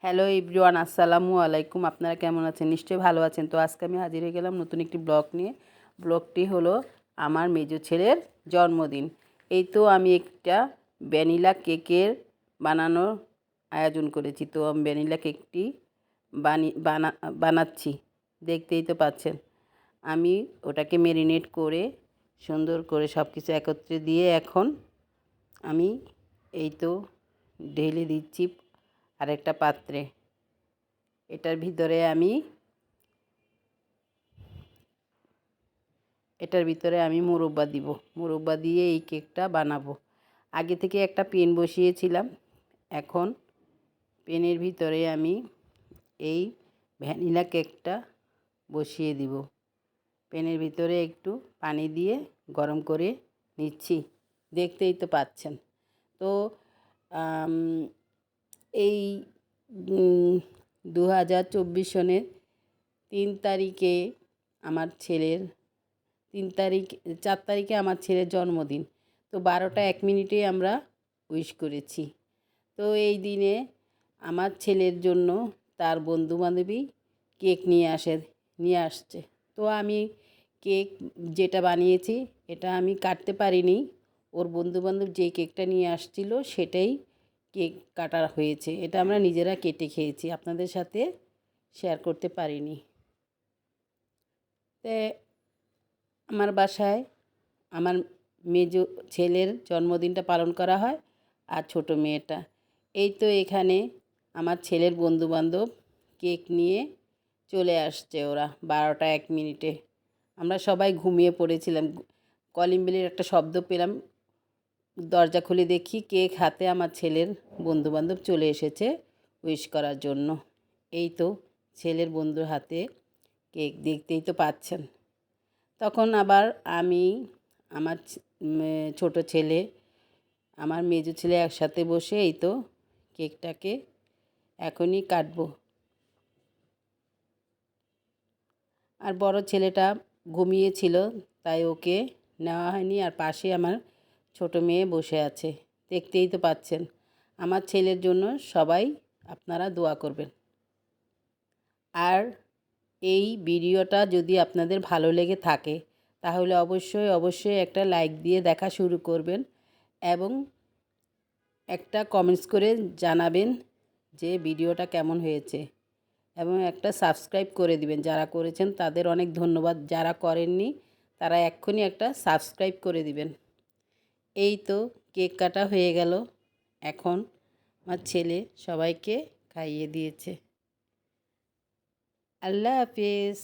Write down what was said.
Hello everyone, আসসালামু আলাইকুম। আপনারা কেমন আছেন? নিশ্চয়ই ভালো আছেন। তো আজকে আমি হাজির হয়ে গেলাম নতুন একটি ব্লগ নিয়ে। ব্লগটি হলো আমার মেজো ছেলের জন্মদিন। এই তো আমি একটা ভ্যানিলা কেকের বানানোর আয়োজন করেছি। তো আমি ভ্যানিলা কেকটি বানাচ্ছি, দেখতেই তো পাচ্ছেন। আমি ওটাকে ম্যারিনেট করে সুন্দর করে সব কিছু একত্রে দিয়ে এখন আমি এই তো ঢেলে দিচ্ছি আরেকটা পাত্রে। এটার ভিতরে আমি মুরব্বা দিব। মুরব্বা দিয়ে এই কেকটা বানাবো। আগে থেকে একটা পেন বসিয়েছিলাম। এখন পেনের ভিতরে আমি এই ভ্যানিলা কেকটা বসিয়ে দিব। পেনের ভিতরে একটু পানি দিয়ে গরম করে নিচ্ছি, দেখতেই তো পাচ্ছেন। তো এই 2024 সনের 3 তারিখে আমার ছেলের 4 তারিখে আমার ছেলের জন্মদিন। তো 12টা 1 মিনিটে আমরা উইশ করেছি। তো এই দিনে আমার ছেলের জন্য তার বন্ধুবান্ধবী কেক নিয়ে আসছে। তো আমি কেক যেটা বানিয়েছি এটা আমি কাটতে পারিনি। ওর বন্ধুবান্ধব যে কেকটা নিয়ে আসছিল সেটাই কেক কাটা হয়েছে। এটা আমরা নিজেরা কেটে খেয়েছি, আপনাদের সাথে শেয়ার করতে পারিনি। তো আমার বাসায় আমার মেজো ছেলের জন্মদিনটা পালন করা হয়, আর ছোটো মেয়েটা। এই তো এখানে আমার ছেলের বন্ধুবান্ধব কেক নিয়ে চলে আসছে ওরা 12টা 1 মিনিটে। আমরা সবাই ঘুমিয়ে পড়েছিলাম। কলিং বেলের একটা শব্দ পেলাম, দরজা খুলে দেখি কেক হাতে আমার ছেলের বন্ধুবান্ধব চলে এসেছে উইশ করার জন্য। এই তো ছেলের বন্ধুর হাতে কেক, দেখতেই তো পাচ্ছেন। তখন আবার আমি আমার ছোটো ছেলে, আমার মেজো ছেলে একসাথে বসে এই তো কেকটাকে এখনই কাটবো। আর বড় ছেলেটা ঘুমিয়েছিল, তাই ওকে নেওয়া হয়নি। আর পাশে আমার ছোটো মেয়ে বসে আছে, দেখতেই তো পাচ্ছেন। আমার ছেলের জন্য সবাই আপনারা দোয়া করবেন। আর এই ভিডিওটা যদি আপনাদের ভালো লেগে থাকে তাহলে অবশ্যই একটা লাইক দিয়ে দেখা শুরু করবেন এবং একটা কমেন্টস করে জানাবেন যে ভিডিওটা কেমন হয়েছে, এবং একটা সাবস্ক্রাইব করে দিবেন। যারা করেছেন তাদের অনেক ধন্যবাদ, যারা করেননি তারা এক্ষুনি একটা সাবস্ক্রাইব করে দিবেন। এই তো কেক কাটা হয়ে গেল। এখন আমার ছেলে সবাইকে খাইয়ে দিয়েছে। আল্লাহ হাফেজ।